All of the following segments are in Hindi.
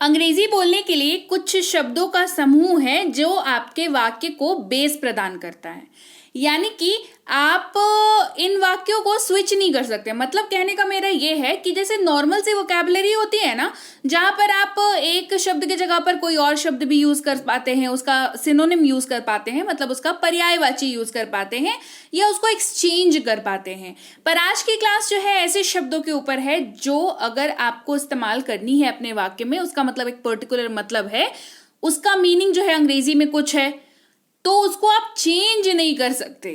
अंग्रेजी बोलने के लिए कुछ शब्दों का समूह है जो आपके वाक्य को बेस प्रदान करता है। यानी कि आप इन वाक्यों को स्विच नहीं कर सकते। मतलब कहने का मेरा ये है कि जैसे नॉर्मल सी वोकैबुलरी होती है ना, जहां पर आप एक शब्द की जगह पर कोई और शब्द भी यूज कर पाते हैं, उसका सिनोनिम यूज कर पाते हैं, मतलब उसका पर्यायवाची यूज कर पाते हैं या उसको एक्सचेंज कर पाते हैं। पर आज की क्लास जो है ऐसे शब्दों के ऊपर है जो अगर आपको इस्तेमाल करनी है अपने वाक्य में, उसका मतलब एक पर्टिकुलर मतलब है, उसका मीनिंग जो है अंग्रेजी में कुछ है, तो उसको आप चेंज नहीं कर सकते।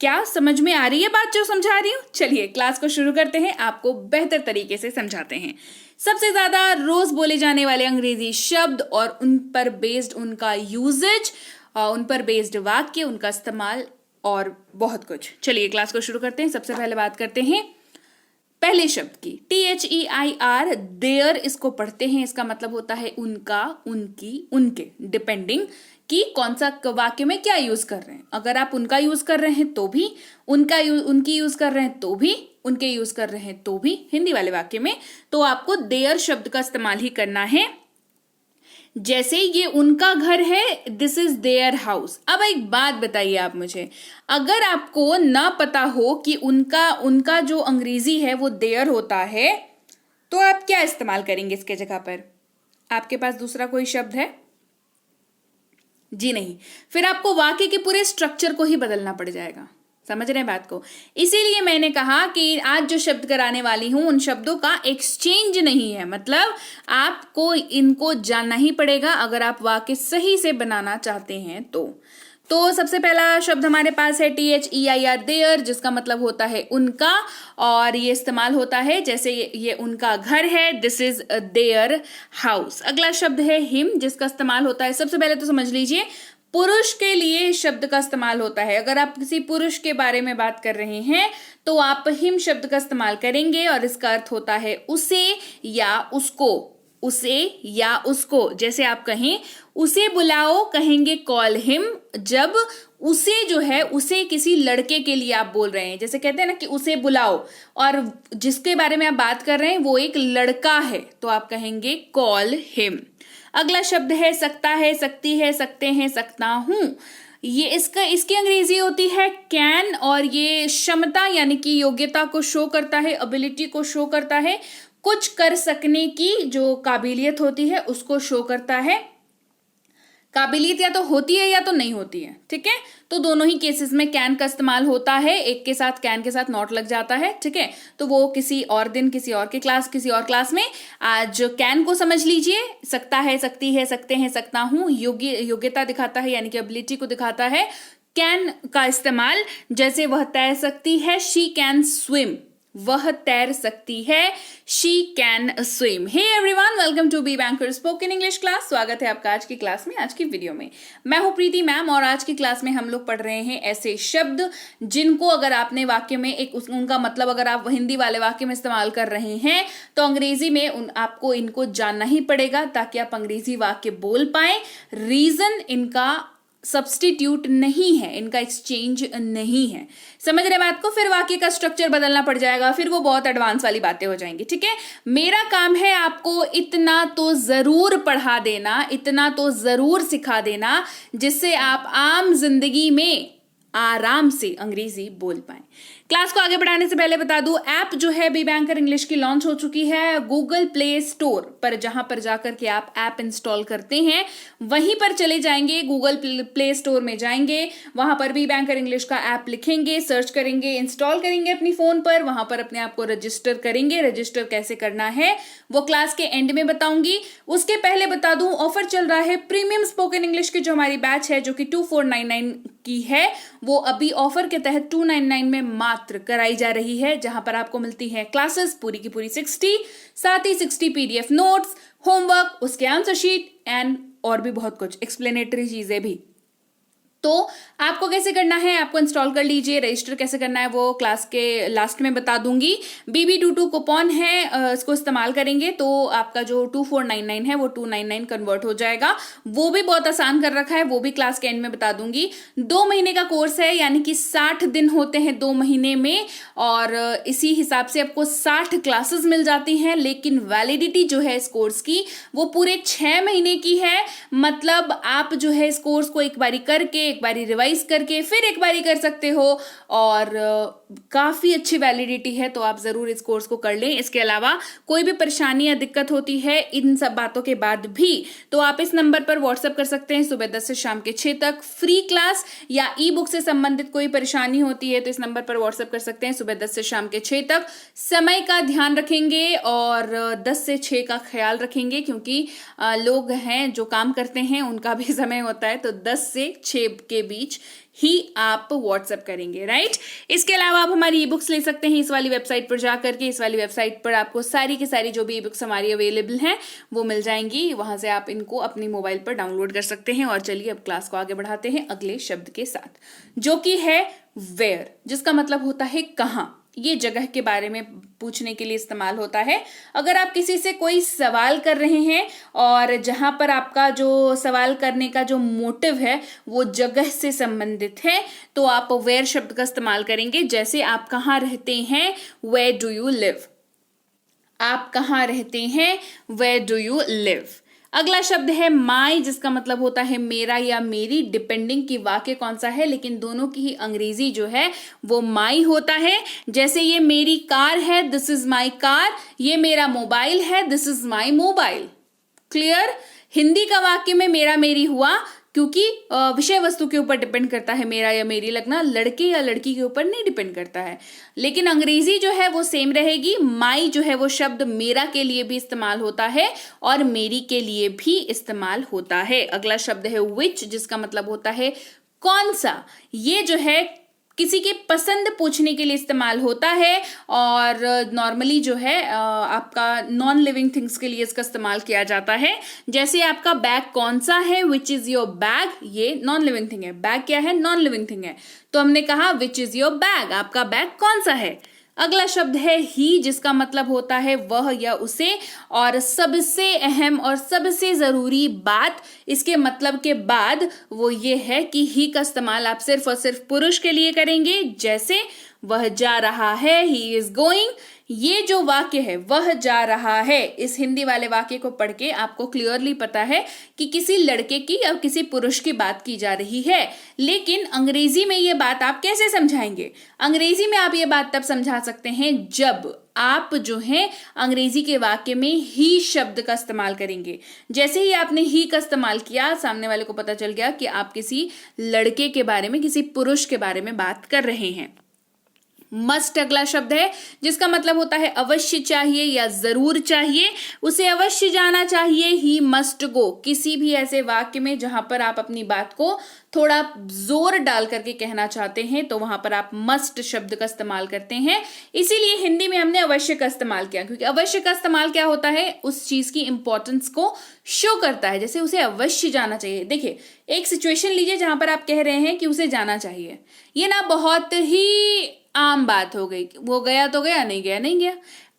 क्या समझ में आ रही है बात जो समझा रही हूं? चलिए क्लास को शुरू करते हैं, आपको बेहतर तरीके से समझाते हैं। सबसे ज्यादा रोज बोले जाने वाले अंग्रेजी शब्द और उन पर बेस्ड उनका यूजेज, उन पर बेस्ड वाक्य, उनका इस्तेमाल और बहुत कुछ। चलिए क्लास को शुरू करते हैं। सबसे पहले बात करते हैं पहले शब्द की, THEIR, देयर, इसको पढ़ते हैं। इसका मतलब होता है उनका, उनकी, उनके, डिपेंडिंग कि कौन सा वाक्य में क्या यूज कर रहे हैं। अगर आप उनका यूज कर रहे हैं तो भी, उनकी यूज कर रहे हैं तो भी, उनके यूज कर रहे हैं तो भी, हिंदी वाले वाक्य में तो आपको देयर शब्द का इस्तेमाल ही करना है। जैसे ये उनका घर है, दिस इज देयर हाउस। अब एक बात बताइए आप मुझे, अगर आपको ना पता हो कि उनका जो अंग्रेजी है वो देयर होता है, तो आप क्या इस्तेमाल करेंगे इसके जगह पर? आपके पास दूसरा कोई शब्द है? जी नहीं। फिर आपको वाक्य के पूरे स्ट्रक्चर को ही बदलना पड़ जाएगा। समझ रहे हैं बात को? इसीलिए मैंने कहा कि आज जो शब्द कराने वाली हूं उन शब्दों का एक्सचेंज नहीं है। मतलब आपको इनको जानना ही पड़ेगा अगर आप वाक्य सही से बनाना चाहते हैं तो सबसे पहला शब्द हमारे पास है THEIR, देयर, जिसका मतलब होता है उनका, और ये इस्तेमाल होता है जैसे ये उनका घर है, दिस इज देयर हाउस। अगला शब्द है हिम, जिसका इस्तेमाल होता है, सबसे पहले तो समझ लीजिए, पुरुष के लिए शब्द का इस्तेमाल होता है। अगर आप किसी पुरुष के बारे में बात कर रहे हैं तो आप हिम शब्द का इस्तेमाल करेंगे और इसका अर्थ होता है उसे या उसको, उसे या उसको। जैसे आप कहें उसे बुलाओ, कहेंगे कॉल हिम, जब उसे जो है उसे किसी लड़के के लिए आप बोल रहे हैं। जैसे कहते हैं ना कि उसे बुलाओ, और जिसके बारे में आप बात कर रहे हैं वो एक लड़का है, तो आप कहेंगे कॉल हिम। अगला शब्द है सकता है, सकती है, सकते हैं, सकता हूं। ये इसकी अंग्रेजी होती है कैन, और ये क्षमता यानी कि योग्यता को शो करता है, एबिलिटी को शो करता है, कुछ कर सकने की जो काबिलियत होती है उसको शो करता है। काबिलियत या तो होती है या तो नहीं होती है, ठीक है? तो दोनों ही केसेस में कैन का इस्तेमाल होता है। एक के साथ कैन के साथ नॉट लग जाता है, ठीक है? तो वो किसी और दिन, किसी और क्लास में आज कैन को समझ लीजिए। सकता है, सकती है, सकते हैं, सकता हूं, योग्यता दिखाता है यानी कि एबिलिटी को दिखाता है। कैन का इस्तेमाल जैसे वह तैर सकती है, शी कैन स्विम, वह तैर सकती है, she can swim. Hey everyone, welcome to B banker spoken English class. स्वागत है आपका आज की क्लास में, आज की वीडियो में। मैं हूं प्रीति मैम, और आज की क्लास में हम लोग पढ़ रहे हैं ऐसे शब्द जिनको अगर आपने वाक्य में उनका मतलब अगर आप हिंदी वाले वाक्य में इस्तेमाल कर रहे हैं तो अंग्रेजी में आपको इनको जानना ही पड़ेगा ताकि आप अंग्रेजी वाक्य बोल पाए। रीजन इनका सब्स्टिट्यूट नहीं है, इनका एक्सचेंज नहीं है। समझ रहे बात को? फिर वाक्य का स्ट्रक्चर बदलना पड़ जाएगा, फिर वो बहुत एडवांस वाली बातें हो जाएंगी, ठीक है? मेरा काम है आपको इतना तो जरूर पढ़ा देना, इतना तो जरूर सिखा देना जिससे आप आम जिंदगी में आराम से अंग्रेजी बोल पाए। क्लास को आगे बढ़ाने से पहले बता दूं, ऐप जो है बी बैंकर इंग्लिश की लॉन्च हो चुकी है गूगल प्ले स्टोर पर। जहां पर जाकर के आप ऐप इंस्टॉल करते हैं वहीं पर चले जाएंगे, गूगल प्ले स्टोर में जाएंगे, वहां पर बी बैंकर इंग्लिश का ऐप लिखेंगे, सर्च करेंगे, इंस्टॉल करेंगे अपनी फोन पर, वहां पर अपने आप को रजिस्टर करेंगे। रजिस्टर कैसे करना है वो क्लास के एंड में बताऊंगी। उसके पहले बता दूं, ऑफर चल रहा है प्रीमियम स्पोकन इंग्लिश की जो हमारी बैच है, जो कि 2499 की है, वो अभी ऑफर के तहत 299 में मात्र कराई जा रही है, जहां पर आपको मिलती है क्लासेस पूरी की पूरी 60, साथ ही 60 PDF नोट्स, होमवर्क, उसके आंसर शीट एंड और भी बहुत कुछ एक्सप्लेनेटरी चीजें भी। तो आपको कैसे करना है, आपको इंस्टॉल कर लीजिए। रजिस्टर कैसे करना है वो क्लास के लास्ट में बता दूंगी। BB22 कूपन है, इसको इस्तेमाल करेंगे तो आपका जो 2499 है वो 299 कन्वर्ट हो जाएगा। वो भी बहुत आसान कर रखा है, वो भी क्लास के एंड में बता दूंगी। 2 महीने का कोर्स है, यानी कि 60 दिन होते हैं 2 महीने में, और इसी हिसाब से आपको 60 क्लासेस मिल जाती हैं। लेकिन वैलिडिटी जो है इस कोर्स की वो पूरे 6 महीने की है। मतलब आप जो है इस कोर्स को एक बारी करके, एक बारी रिवाइज करके, फिर एक बारी कर सकते हो, और काफी अच्छी वैलिडिटी है, तो आप जरूर इस कोर्स को कर लें। इसके अलावा कोई भी परेशानी या दिक्कत होती है इन सब बातों के बाद भी, तो आप इस नंबर पर व्हाट्सएप कर सकते हैं सुबह 10 से शाम के 6 तक। फ्री क्लास या ई बुक से संबंधित कोई परेशानी होती है तो इस नंबर पर व्हाट्सएप कर सकते हैं सुबह 10 से शाम के 6 तक। समय का ध्यान रखेंगे और 10 से 6 का ख्याल रखेंगे, क्योंकि लोग हैं जो काम करते हैं उनका भी समय होता है, तो 10 से 6 के बीच ही आप व्हाट्सएप करेंगे, राइट। इसके अलावा आप हमारी ई बुक्स ले सकते हैं इस वाली वेबसाइट पर जाकर के। इस वाली वेबसाइट पर आपको सारी की सारी जो भी ई बुक्स हमारी अवेलेबल हैं वो मिल जाएंगी। वहां से आप इनको अपनी मोबाइल पर डाउनलोड कर सकते हैं। और चलिए अब क्लास को आगे बढ़ाते हैं अगले शब्द के साथ, जो कि है वेयर, जिसका मतलब होता है कहां। ये जगह के बारे में पूछने के लिए इस्तेमाल होता है। अगर आप किसी से कोई सवाल कर रहे हैं और जहां पर आपका जो सवाल करने का जो मोटिव है वो जगह से संबंधित है, तो आप वेयर शब्द का इस्तेमाल करेंगे। जैसे आप कहाँ रहते हैं, वेयर डू यू लिव। आप कहाँ रहते हैं, वेयर डू यू लिव। अगला शब्द है माई, जिसका मतलब होता है मेरा या मेरी, डिपेंडिंग कि वाक्य कौन सा है, लेकिन दोनों की ही अंग्रेजी जो है वो माई होता है। जैसे ये मेरी कार है, दिस इज माई कार। ये मेरा मोबाइल है, this is my mobile. Clear. Hindi का वाक्य में मेरा मेरी हुआ क्योंकि विषय वस्तु के ऊपर डिपेंड करता है मेरा या मेरी लगना, लड़के या लड़की के ऊपर नहीं डिपेंड करता है। लेकिन अंग्रेजी जो है वो सेम रहेगी। माई जो है वो शब्द मेरा के लिए भी इस्तेमाल होता है और मेरी के लिए भी इस्तेमाल होता है। अगला शब्द है विच, जिसका मतलब होता है कौन सा। ये जो है किसी की पसंद पूछने के लिए इस्तेमाल होता है, और नॉर्मली जो है आपका नॉन लिविंग थिंग्स के लिए इसका इस्तेमाल किया जाता है। जैसे आपका बैग कौन सा है, विच इज योर बैग, ये नॉन लिविंग थिंग है। बैग क्या है, नॉन लिविंग थिंग है, तो हमने कहा विच इज योर बैग, आपका बैग कौन सा है। अगला शब्द है ही, जिसका मतलब होता है वह या उसे। और सबसे अहम और सबसे जरूरी बात इसके मतलब के बाद वो ये है कि ही का इस्तेमाल आप सिर्फ और सिर्फ पुरुष के लिए करेंगे। जैसे वह जा रहा है, ही इज गोइंग। ये जो वाक्य है वह जा रहा है, इस हिंदी वाले वाक्य को पढ़ के आपको क्लियरली पता है कि किसी लड़के की या किसी पुरुष की बात की जा रही है। लेकिन अंग्रेजी में ये बात आप कैसे समझाएंगे। अंग्रेजी में आप ये बात तब समझा सकते हैं जब आप जो है अंग्रेजी के वाक्य में ही शब्द का इस्तेमाल करेंगे। जैसे ही आपने ही का इस्तेमाल किया, सामने वाले को पता चल गया कि आप किसी लड़के के बारे में, किसी पुरुष के बारे में बात कर रहे हैं। मस्ट अगला शब्द है, जिसका मतलब होता है अवश्य चाहिए या जरूर चाहिए। उसे अवश्य जाना चाहिए, ही मस्ट गो। किसी भी ऐसे वाक्य में जहां पर आप अपनी बात को थोड़ा जोर डाल करके कहना चाहते हैं तो वहां पर आप मस्ट शब्द का इस्तेमाल करते हैं। इसीलिए हिंदी में हमने अवश्य का इस्तेमाल किया, क्योंकि अवश्य का इस्तेमाल क्या होता है, उस चीज की इंपॉर्टेंस को शो करता है। जैसे उसे अवश्य जाना चाहिए। देखिए, एक सिचुएशन लीजिए जहां पर आप कह रहे हैं कि उसे जाना चाहिए। ये ना बहुत ही आम बात हो गई, वो गया तो गया, नहीं गया नहीं गया।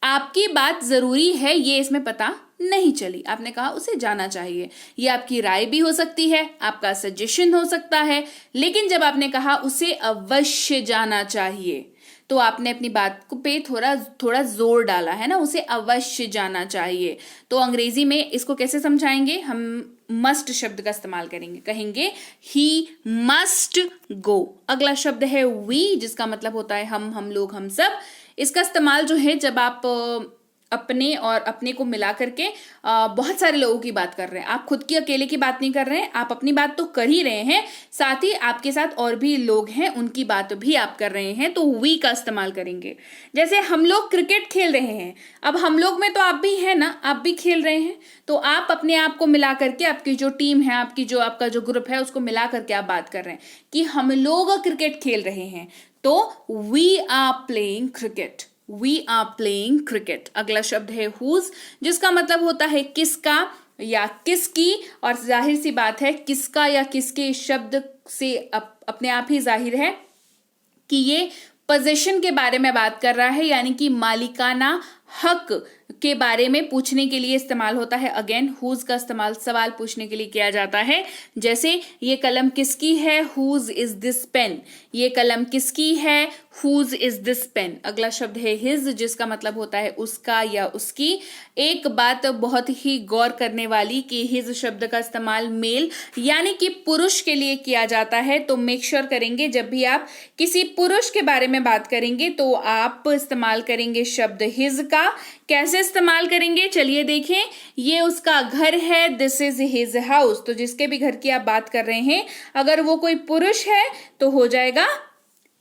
आपकी बात जरूरी है ये इसमें पता नहीं चली, आपने कहा उसे जाना चाहिए। ये आपकी राय भी हो सकती है, आपका सजेशन हो सकता है, लेकिन जब आपने कहा उसे अवश्य जाना चाहिए तो आपने अपनी बात को पे थोड़ा जोर डाला है ना, उसे अवश्य जाना चाहिए। तो अंग्रेजी में इसको कैसे समझाएंगे, हम मस्ट शब्द का इस्तेमाल करेंगे, कहेंगे ही मस्ट गो। अगला शब्द है वी, जिसका मतलब होता है हम लोग, हम सब। इसका इस्तेमाल जो है जब आप अपने और अपने को मिला करके बहुत सारे लोगों की बात कर रहे हैं। आप खुद की अकेले की बात नहीं कर रहे हैं, आप अपनी बात तो कर ही रहे हैं, साथ ही आपके साथ और भी लोग हैं उनकी बात भी आप कर रहे हैं, तो वी का इस्तेमाल करेंगे। जैसे हम लोग क्रिकेट खेल रहे हैं, अब हम लोग में तो आप भी हैं ना, आप भी खेल रहे हैं, तो आप अपने आप को मिला करके, आपकी जो टीम है, आपका जो ग्रुप है, उसको मिला करके आप बात कर रहे हैं कि हम लोग क्रिकेट खेल रहे हैं, तो we are playing cricket. We are playing cricket. अगला शब्द है हुज, जिसका मतलब होता है किसका, या किसकी, और जाहिर सी बात है किसका या किसके शब्द से अपने आप ही जाहिर है कि ये पोजीशन के बारे में बात कर रहा है, यानी कि मालिकाना हक के बारे में पूछने के लिए इस्तेमाल होता है। अगेन हुज का इस्तेमाल सवाल पूछने के लिए किया जाता है। जैसे ये कलम किसकी है, हुज इज दिस पेन। ये कलम किसकी है, हुज इज दिस पेन। अगला शब्द है हिज, जिसका मतलब होता है उसका या उसकी। एक बात बहुत ही गौर करने वाली कि हिज शब्द का इस्तेमाल मेल यानी कि पुरुष के लिए किया जाता है। तो मेक श्योर करेंगे जब भी आप किसी पुरुष के बारे में बात करेंगे तो आप इस्तेमाल करेंगे शब्द हिज का। कैसे इस्तेमाल करेंगे चलिए देखें। ये उसका घर है, दिस इज हिज हाउस। तो जिसके भी घर की आप बात कर रहे हैं, अगर वो कोई पुरुष है तो हो जाएगा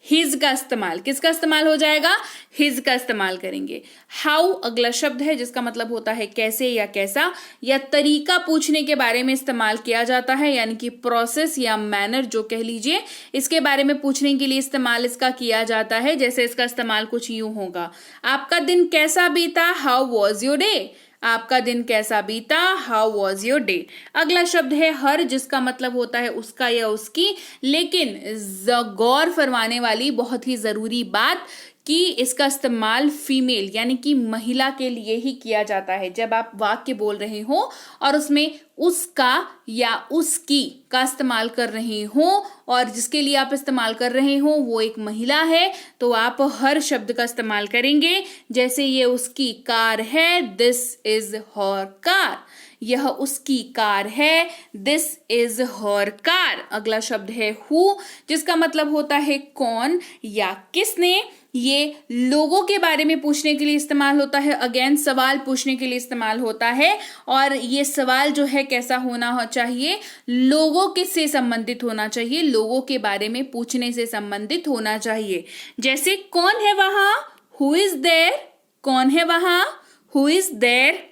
हिज का इस्तेमाल। किसका इस्तेमाल हो जाएगा, हिज का इस्तेमाल करेंगे। हाउ अगला शब्द है जिसका मतलब होता है कैसे या कैसा, या तरीका पूछने के बारे में इस्तेमाल किया जाता है, यानी कि प्रोसेस या मैनर जो कह लीजिए, इसके बारे में पूछने के लिए इस्तेमाल इसका किया जाता है। जैसे इसका इस्तेमाल कुछ यूं होगा, आपका दिन कैसा बीता, हाउ वॉज योर डे। आपका दिन कैसा बीता, हाउ वॉज योर डे। अगला शब्द है हर, जिसका मतलब होता है उसका या उसकी, लेकिन गौर फरमाने वाली बहुत ही जरूरी बात कि इसका इस्तेमाल फीमेल यानी कि महिला के लिए ही किया जाता है। जब आप वाक्य बोल रहे हो और उसमें उसका या उसकी का इस्तेमाल कर रहे हो और जिसके लिए आप इस्तेमाल कर रहे हो वो एक महिला है, तो आप हर शब्द का इस्तेमाल करेंगे। जैसे ये उसकी कार है, दिस इज हर कार। यह उसकी कार है, दिस इज हर कार। अगला शब्द है हु, जिसका मतलब होता है कौन या किसने। ये लोगों के बारे में पूछने के लिए इस्तेमाल होता है। अगेन सवाल पूछने के लिए इस्तेमाल होता है, और ये सवाल जो है कैसा होना चाहिए, लोगों के से संबंधित होना चाहिए, लोगों के बारे में पूछने से संबंधित होना चाहिए। जैसे कौन है वहां, हु इज देयर। कौन है वहां, हु इज देयर।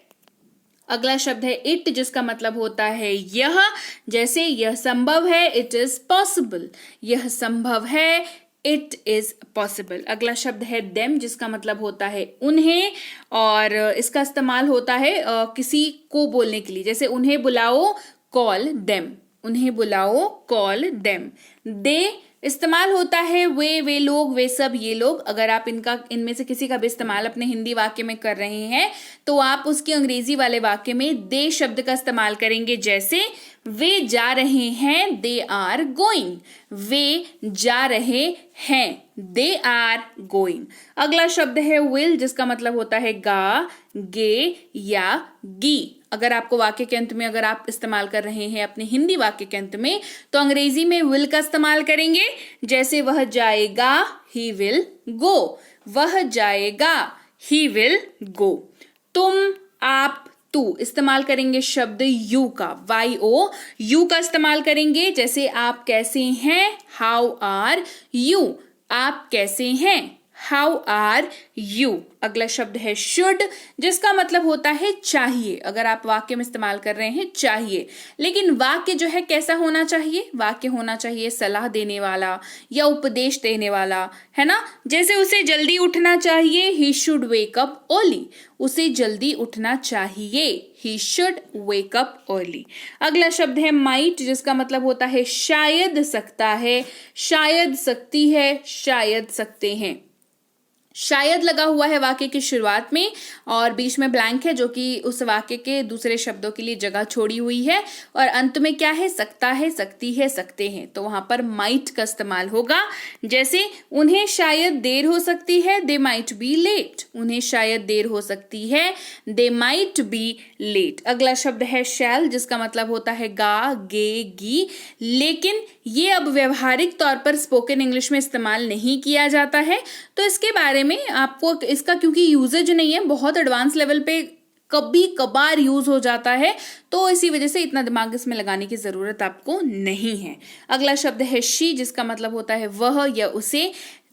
अगला शब्द है इट, जिसका मतलब होता है यह। जैसे यह संभव है, इट इज पॉसिबल। यह संभव है, इट इज पॉसिबल। अगला शब्द है देम, जिसका मतलब होता है उन्हें, और इसका इस्तेमाल होता है किसी को बोलने के लिए। जैसे उन्हें बुलाओ, कॉल देम। उन्हें बुलाओ, कॉल देम। दे इस्तेमाल होता है वे लोग, वे सब, ये लोग। अगर आप इनमें से किसी का भी इस्तेमाल अपने हिंदी वाक्य में कर रहे हैं तो आप उसके अंग्रेजी वाले वाक्य में दे शब्द का इस्तेमाल करेंगे। जैसे वे जा रहे हैं, दे आर गोइंग। वे जा रहे हैं, दे आर गोइंग। अगला शब्द है विल, जिसका मतलब होता है गा, गे या गी। अगर आपको वाक्य के अंत में अगर आप इस्तेमाल कर रहे हैं अपने हिंदी वाक्य के अंत में, तो अंग्रेजी में विल का इस्तेमाल करेंगे। जैसे वह जाएगा, ही विल गो। वह जाएगा, ही विल गो। तुम, आप, तू इस्तेमाल करेंगे शब्द यू का, YO, यू का इस्तेमाल करेंगे। जैसे आप कैसे हैं, हाउ आर यू। आप कैसे हैं, हाउ आर यू। अगला शब्द है शुड, जिसका मतलब होता है चाहिए। अगर आप वाक्य में इस्तेमाल कर रहे हैं चाहिए, लेकिन वाक्य जो है कैसा होना चाहिए, वाक्य होना चाहिए सलाह देने वाला या उपदेश देने वाला, है ना। जैसे उसे जल्दी उठना चाहिए, he should wake up early. उसे जल्दी उठना चाहिए, he should wake up early. अगला शब्द है माइट, जिसका मतलब होता है शायद सकता है, शायद सकती है, शायद सकते हैं। शायद लगा हुआ है वाक्य की शुरुआत में और बीच में ब्लैंक है, जो कि उस वाक्य के दूसरे शब्दों के लिए जगह छोड़ी हुई है, और अंत में क्या है, सकता है, सकती है, सकते हैं। तो वहां पर माइट का इस्तेमाल होगा। जैसे उन्हें शायद देर हो सकती है, दे माइट बी लेट। उन्हें शायद देर हो सकती है, दे माइट बी लेट। अगला शब्द है शैल, जिसका मतलब होता है गा, गे, गी, लेकिन ये अब व्यवहारिक तौर पर स्पोकन इंग्लिश में इस्तेमाल नहीं किया जाता है। तो इसके बारे में आपको इसका क्योंकि यूजेज नहीं है, बहुत एडवांस लेवल पे कभी कभार यूज हो जाता है, तो इसी वजह से इतना दिमाग इसमें लगाने की जरूरत आपको नहीं है। अगला शब्द है शी, जिसका मतलब होता है वह या उसे।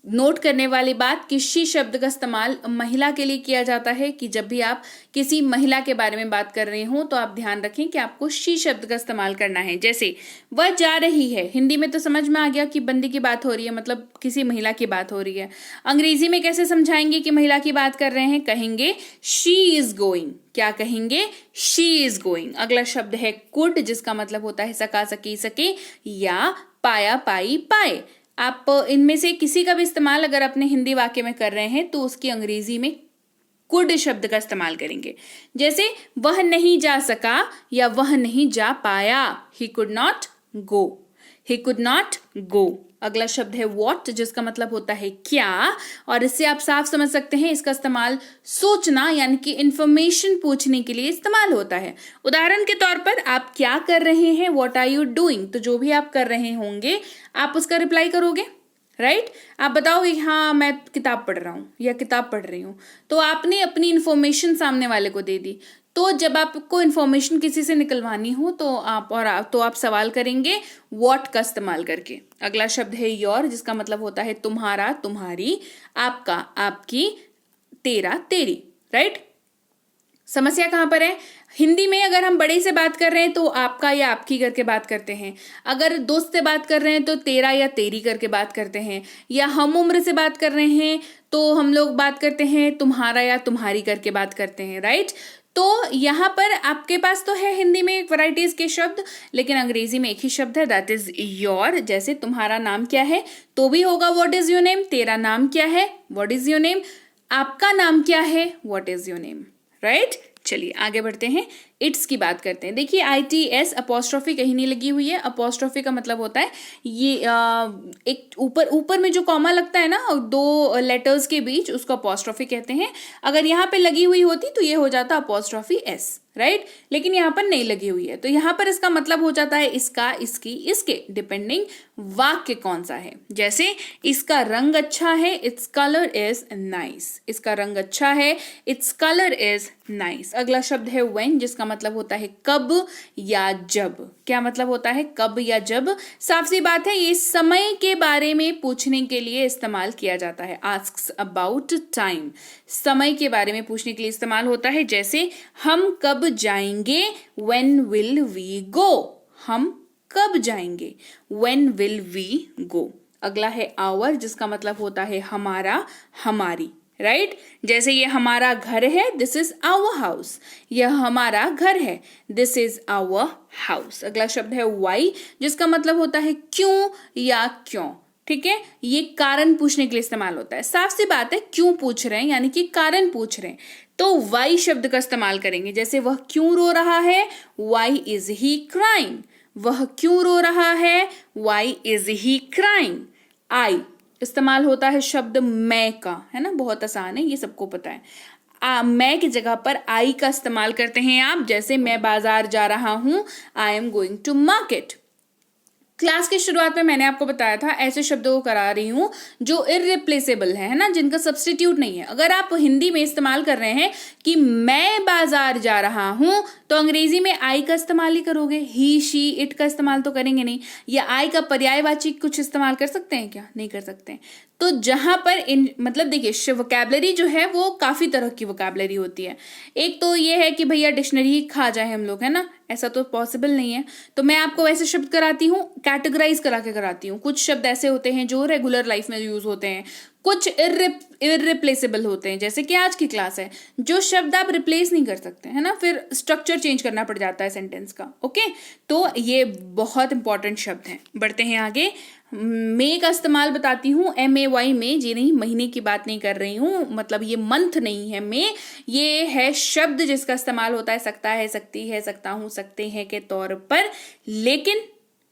नोट करने वाली बात कि शी शब्द का इस्तेमाल महिला के लिए किया जाता है, कि जब भी आप किसी महिला के बारे में बात कर रहे हो तो आप ध्यान रखें कि आपको शी शब्द का इस्तेमाल करना है। जैसे वह जा रही है, हिंदी में तो समझ में आ गया कि बंदी की बात हो रही है, मतलब किसी महिला की बात हो रही है। अंग्रेजी में कैसे समझाएंगे कि महिला की बात कर रहे हैं? कहेंगे शी इज गोइंग। क्या कहेंगे? She is going. अगला शब्द है कुड, जिसका मतलब होता है सका, सकी, सके या पाया, पाई, पाए। आप इनमें से किसी का भी इस्तेमाल अगर अपने हिंदी वाक्य में कर रहे हैं तो उसकी अंग्रेजी में कुड शब्द का इस्तेमाल करेंगे। जैसे वह नहीं जा सका या वह नहीं जा पाया, he could not go, he could not go. अगला शब्द है वॉट, जिसका मतलब होता है क्या, और इससे आप साफ समझ सकते हैं इसका इस्तेमाल सूचना यानी कि इंफॉर्मेशन पूछने के लिए इस्तेमाल होता है। उदाहरण के तौर पर आप क्या कर रहे हैं, व्हाट आर यू डूइंग, तो जो भी आप कर रहे होंगे आप उसका रिप्लाई करोगे, राइट? आप बताओगे हाँ मैं किताब पढ़ रहा हूँ या किताब पढ़ रही हूँ, तो आपने अपनी इंफॉर्मेशन सामने वाले को दे दी। तो जब आपको इन्फॉर्मेशन किसी से निकलवानी हो तो आप सवाल करेंगे व्हाट का इस्तेमाल करके। अगला शब्द है योर, जिसका मतलब होता है तुम्हारा, तुम्हारी, आपका, आपकी, तेरा, तेरी, राइट? समस्या कहाँ पर है? हिंदी में अगर हम बड़े से बात कर रहे हैं तो आपका या आपकी करके बात करते हैं, अगर दोस्त से बात कर रहे हैं तो तेरा या तेरी करके बात करते हैं, या हम उम्र से बात कर रहे हैं तो हम लोग बात करते हैं तुम्हारा या तुम्हारी करके बात करते हैं, राइट? तो यहाँ पर आपके पास तो है हिंदी में वैरायटीज के शब्द, लेकिन अंग्रेजी में एक ही शब्द है, दैट इज योर। जैसे तुम्हारा नाम क्या है तो भी होगा व्हाट इज योर नेम, तेरा नाम क्या है, व्हाट इज योर नेम, आपका नाम क्या है, what is your name, right? चलिए आगे बढ़ते हैं, इट्स की बात करते हैं। देखिए ITS अपोस्ट्रोफी कहीं नहीं लगी हुई है। अपोस्ट्रोफी का मतलब होता है ये एक ऊपर में जो कॉमा लगता है ना दो लेटर्स के बीच, उसको अपोस्ट्रोफी कहते हैं। अगर यहाँ पे लगी हुई होती तो ये हो जाता अपोस्ट्रोफी S, राइट? लेकिन यहाँ पर नहीं लगी हुई है तो यहाँ पर इसका मतलब हो जाता है इसका, इसकी, इसके, डिपेंडिंग वाक्य कौन सा है। जैसे इसका रंग अच्छा है, इट्स कलर इज नाइस, इसका रंग अच्छा है, इट्स कलर इज नाइस। अगला शब्द है व्हेन, जिसका मतलब होता है कब या जब। क्या मतलब होता है? कब या जब। साफ सी बात है, ये समय के बारे में पूछने के लिए इस्तेमाल किया जाता है। आस्क्स अबाउट टाइम, समय के बारे में पूछने के लिए इस्तेमाल होता है। जैसे हम कब जाएंगे, व्हेन विल वी गो, हम कब जाएंगे, व्हेन विल वी गो। अगला है आवर, जिसका मतलब होता है हमारा, हमारी, राइट? जैसे ये हमारा घर है, दिस इज आवर हाउस, यह हमारा घर है, दिस इज आवर हाउस। अगला शब्द है वाई, जिसका मतलब होता है क्यों या क्यों, ठीक है? ये कारण पूछने के लिए इस्तेमाल होता है। साफ सी बात है, क्यों पूछ रहे हैं यानी कि कारण पूछ रहे हैं तो वाई शब्द का इस्तेमाल करेंगे। जैसे वह क्यों रो रहा है, वाई इज ही क्राइंग, वह क्यों रो रहा है, वाई इज ही क्राइंग। आई इस्तेमाल होता है शब्द मैं का, है ना? बहुत आसान है, ये सबको पता है। मैं की जगह पर आई का इस्तेमाल करते हैं आप। जैसे मैं बाजार जा रहा हूं, I am going to market. Class की शुरुआत में मैंने आपको बताया था ऐसे शब्दों को करा रही हूं जो इररिप्लेसेबल है ना, जिनका सब्स्टिट्यूट नहीं है। अगर आप हिंदी में इस्तेमाल कर रहे हैं कि मैं बाजार जा रहा हूं तो अंग्रेजी में आई का इस्तेमाल ही करोगे, ही, शी, इट का इस्तेमाल तो करेंगे नहीं। या आई का पर्यायवाची कुछ इस्तेमाल कर सकते हैं क्या? नहीं कर सकते हैं। तो जहां पर मतलब देखिए वोकैबलरी जो है वो काफी तरह की वोकैबलरी होती है। एक तो ये है कि भैया डिक्शनरी ही खा जाए हम लोग, है ना, ऐसा तो पॉसिबल नहीं है। तो मैं आपको ऐसे शब्द कराती हूँ, कैटेगराइज करा के कराती हूँ। कुछ शब्द ऐसे होते हैं जो रेगुलर लाइफ में यूज होते हैं, कुछ इररिप्लेसेबल होते हैं। जैसे कि आज की क्लास है, जो शब्द आप रिप्लेस नहीं कर सकते, है ना, फिर स्ट्रक्चर चेंज करना पड़ जाता है सेंटेंस का। ओके, तो ये बहुत इंपॉर्टेंट शब्द हैं। बढ़ते हैं आगे। मे का इस्तेमाल बताती हूँ, MAY में, जी नहीं, महीने की बात नहीं कर रही हूँ, मतलब ये मंथ नहीं है। मे ये है शब्द जिसका इस्तेमाल होता है सकता है, सकती है, सकता हूँ, सकते हैं के तौर पर।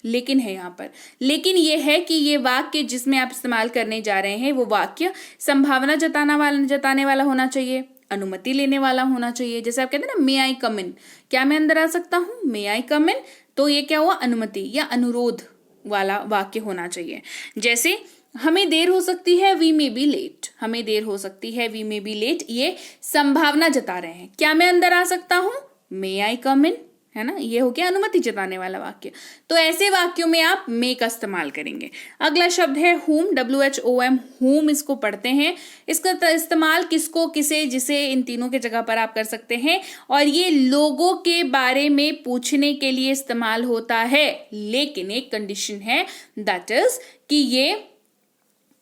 लेकिन है यहाँ पर, लेकिन ये है कि ये वाक्य जिसमें आप इस्तेमाल करने जा रहे हैं वो वाक्य संभावना जताने वाला होना चाहिए, अनुमति लेने वाला होना चाहिए। जैसे आप कहते हैं ना, मे आई कम इन, क्या मैं अंदर आ सकता हूँ, मे आई कम इन, तो ये क्या हुआ, अनुमति या अनुरोध वाला वाक्य होना चाहिए। जैसे हमें देर हो सकती है, वी मे बी लेट, हमें देर हो सकती है, वी मे बी लेट, ये संभावना जता रहे हैं। क्या मैं अंदर आ सकता हूं, मे आई कम इन, है ना, ये हो गया अनुमति जताने वाला वाक्य। तो ऐसे वाक्यों में आप मे का इस्तेमाल करेंगे। अगला शब्द है whom, WHOM, whom इसको पढ़ते हैं। इसका इस्तेमाल किसको, किसे, जिसे, इन तीनों के जगह पर आप कर सकते हैं और ये लोगों के बारे में पूछने के लिए इस्तेमाल होता है, लेकिन एक कंडीशन है, दैट इज कि ये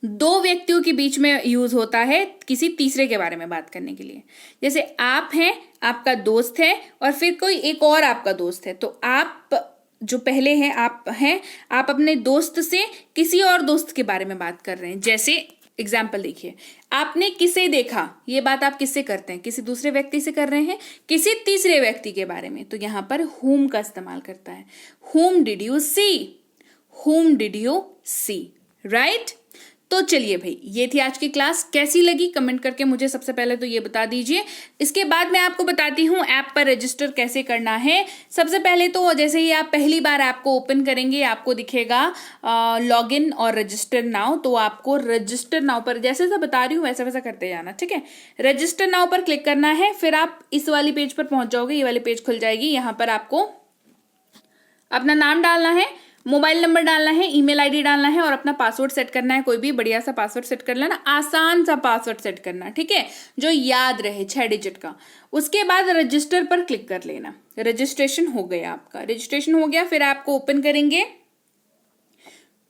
दो व्यक्तियों के बीच में यूज होता है किसी तीसरे के बारे में बात करने के लिए। जैसे आप हैं, आपका दोस्त है और फिर कोई एक और आपका दोस्त है, तो आप जो पहले हैं, आप अपने दोस्त से किसी और दोस्त के बारे में बात कर रहे हैं। जैसे एग्जाम्पल देखिए, आपने किसे देखा, ये बात आप किससे करते हैं, किसी दूसरे व्यक्ति से कर रहे हैं, किसी तीसरे व्यक्ति के बारे में, तो यहां पर whom का इस्तेमाल करता है। whom did you see, whom did you see, right. तो चलिए भाई, ये थी आज की क्लास। कैसी लगी कमेंट करके मुझे सबसे पहले तो ये बता दीजिए। इसके बाद मैं आपको बताती हूँ ऐप पर रजिस्टर कैसे करना है। सबसे पहले तो जैसे ही आप पहली बार ऐप को ओपन करेंगे, आपको दिखेगा लॉगिन और रजिस्टर नाउ। तो आपको रजिस्टर नाउ पर जैसे जैसे बता रही हूँ वैसा वैसा करते जाना, ठीक है। रजिस्टर नाउ पर क्लिक करना है, फिर आप इस वाली पेज पर पहुंच जाओगे, ये वाली पेज खुल जाएगी। यहाँ पर आपको अपना नाम डालना है, मोबाइल नंबर डालना है, ईमेल आईडी डालना है और अपना पासवर्ड सेट करना है। कोई भी बढ़िया सा पासवर्ड सेट कर लेना, आसान सा पासवर्ड सेट करना, ठीक है, जो याद रहे 6 डिजिट का। उसके बाद रजिस्टर पर क्लिक कर लेना। रजिस्ट्रेशन हो गया आपका, रजिस्ट्रेशन हो गया। फिर आपको ओपन करेंगे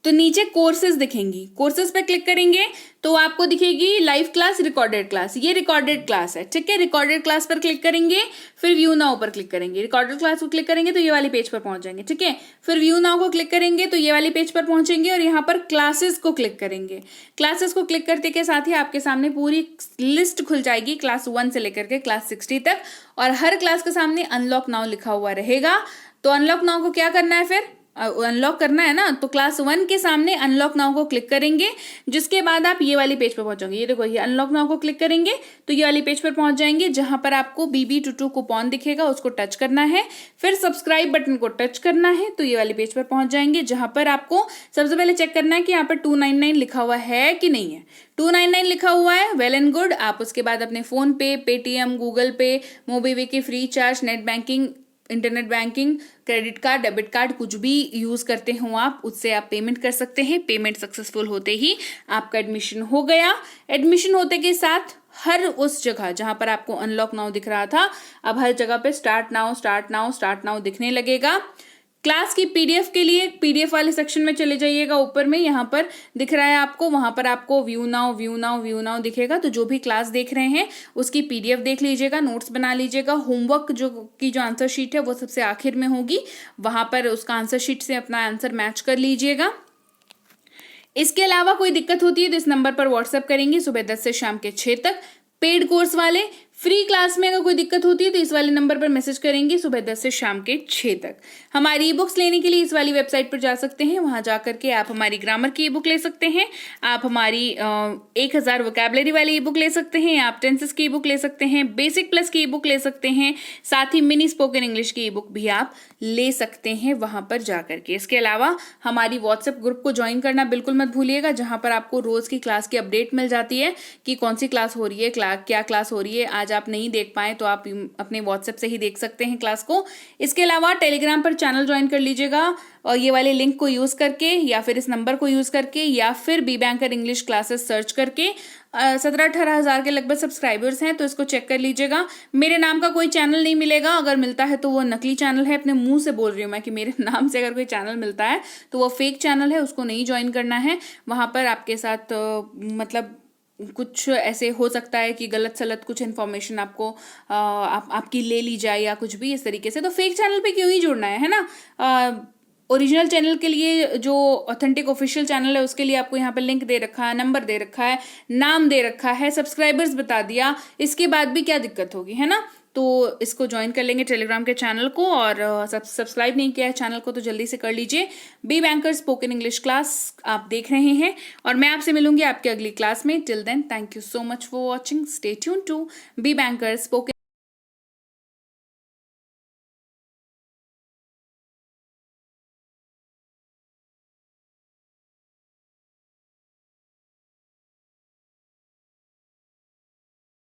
तो नीचे कोर्सेज दिखेंगी, कोर्सेज पे क्लिक करेंगे तो आपको दिखेगी लाइव क्लास, रिकॉर्डेड क्लास। ये रिकॉर्डेड क्लास है, ठीक है। रिकॉर्डेड क्लास पर क्लिक करेंगे, फिर व्यू नाउ पर क्लिक करेंगे। रिकॉर्डेड क्लास को क्लिक करेंगे तो ये वाली पेज पर पहुंच जाएंगे, ठीक है। फिर व्यू नाउ को क्लिक करेंगे तो ये वाली पेज पर पहुंचेंगे और यहाँ पर क्लासेस को क्लिक करेंगे। क्लासेस को क्लिक करते के साथ ही आपके सामने पूरी लिस्ट खुल जाएगी, क्लास 1 से लेकर के क्लास 60 तक, और हर क्लास के सामने अनलॉक नाउ लिखा हुआ रहेगा। तो अनलॉक नाउ को क्या करना है, फिर अनलॉक करना है ना, तो क्लास 1 के सामने अनलॉक नाउ को क्लिक करेंगे, जिसके बाद आप ये वाली पेज पर पहुंचोगे। ये देखो, ये अनलॉक नाउ को क्लिक करेंगे तो ये वाली पेज पर पहुंच जाएंगे, जहां पर आपको BB22 कूपन दिखेगा, उसको टच करना है। फिर सब्सक्राइब बटन को टच करना है तो ये वाली पेज पर पहुंच जाएंगे, जहां पर आपको सबसे पहले चेक करना है कि यहाँ पर 299 लिखा हुआ है कि नहीं है। 299 लिखा हुआ है, वेल एंड गुड। आप उसके बाद अपने फोन पे, पेटीएम, गूगल पे, MobiKwik, free charge, net banking, internet banking, credit card, debit card, कुछ भी यूज करते हो आप, उससे आप पेमेंट कर सकते हैं। पेमेंट सक्सेसफुल होते ही आपका एडमिशन हो गया। एडमिशन होते के साथ हर उस जगह जहां पर आपको अनलॉक नाउ दिख रहा था, अब हर जगह पे start now, start now, start now दिखने लगेगा। क्लास की PDF के लिए PDF वाले सेक्शन में चले जाइएगा, ऊपर में यहाँ पर दिख रहा है आपको, वहां पर आपको view now, view now, view now दिखेगा। तो जो भी क्लास देख रहे हैं उसकी PDF देख लीजिएगा, नोट्स बना लीजिएगा। होमवर्क जो आंसर शीट है वो सबसे आखिर में होगी, वहां पर उसका आंसर शीट से अपना आंसर मैच कर लीजिएगा। इसके अलावा कोई दिक्कत होती है तो इस नंबर पर व्हाट्सएप करेंगे सुबह 10 से शाम के 6 तक। पेड कोर्स वाले फ्री क्लास में अगर कोई दिक्कत होती है तो इस वाले नंबर पर मैसेज करेंगे सुबह 10 से शाम के 6 तक। हमारी ई बुक्स लेने के लिए इस वाली वेबसाइट पर जा सकते हैं, वहां जाकर के आप हमारी ग्रामर की ई बुक ले सकते हैं, आप हमारी 1000 वोकैबुलरी वाली ई बुक ले सकते हैं, आप टेंसेस की ई बुक ले सकते हैं, बेसिक प्लस की ई बुक ले सकते हैं, साथ ही मिनी स्पोकन इंग्लिश की ई बुक भी आप ले सकते हैं वहां पर जाकर के। इसके अलावा हमारी व्हाट्सएप ग्रुप को ज्वाइन करना बिल्कुल मत भूलिएगा, जहां पर आपको रोज की क्लास की अपडेट मिल जाती है कि कौन सी क्लास हो रही है, क्या क्लास हो रही है। आज आप नहीं देख पाए तो आप अपने व्हाट्सएप से ही देख सकते हैं क्लास को। इसके अलावा टेलीग्राम पर चैनल ज्वाइन कर लीजिएगा, और ये वाले लिंक को यूज करके या फिर इस नंबर को यूज करके या फिर B banker English classes search करके 17-18 हजार के लगभग सब्सक्राइबर्स हैं, तो इसको चेक कर लीजिएगा। मेरे नाम का कोई चैनल नहीं मिलेगा, अगर मिलता है तो वो नकली चैनल है। अपने मुंह से बोल रही हूँ मैं कि मेरे नाम से अगर कोई चैनल मिलता है तो वो फेक चैनल है, उसको नहीं ज्वाइन करना है। वहां पर आपके साथ मतलब कुछ ऐसे हो सकता है कि गलत सलत कुछ इन्फॉर्मेशन आपको आपकी ले ली जाए या कुछ भी इस तरीके से, तो फेक चैनल पे क्यों ही जुड़ना है ना। ओरिजिनल चैनल के लिए जो ऑथेंटिक ऑफिशियल चैनल है उसके लिए आपको यहाँ पे लिंक दे रखा है, नंबर दे रखा है, नाम दे रखा है, सब्सक्राइबर्स बता दिया, इसके बाद भी क्या दिक्कत होगी, है ना। तो इसको ज्वाइन कर लेंगे टेलीग्राम के चैनल को, और सब्सक्राइब नहीं किया है चैनल को तो जल्दी से कर लीजिए। B banker spoken English class आप देख रहे हैं, और मैं आपसे मिलूंगी आपके अगली क्लास में। Till then, thank you so much for watching, stay tune to B banker spoken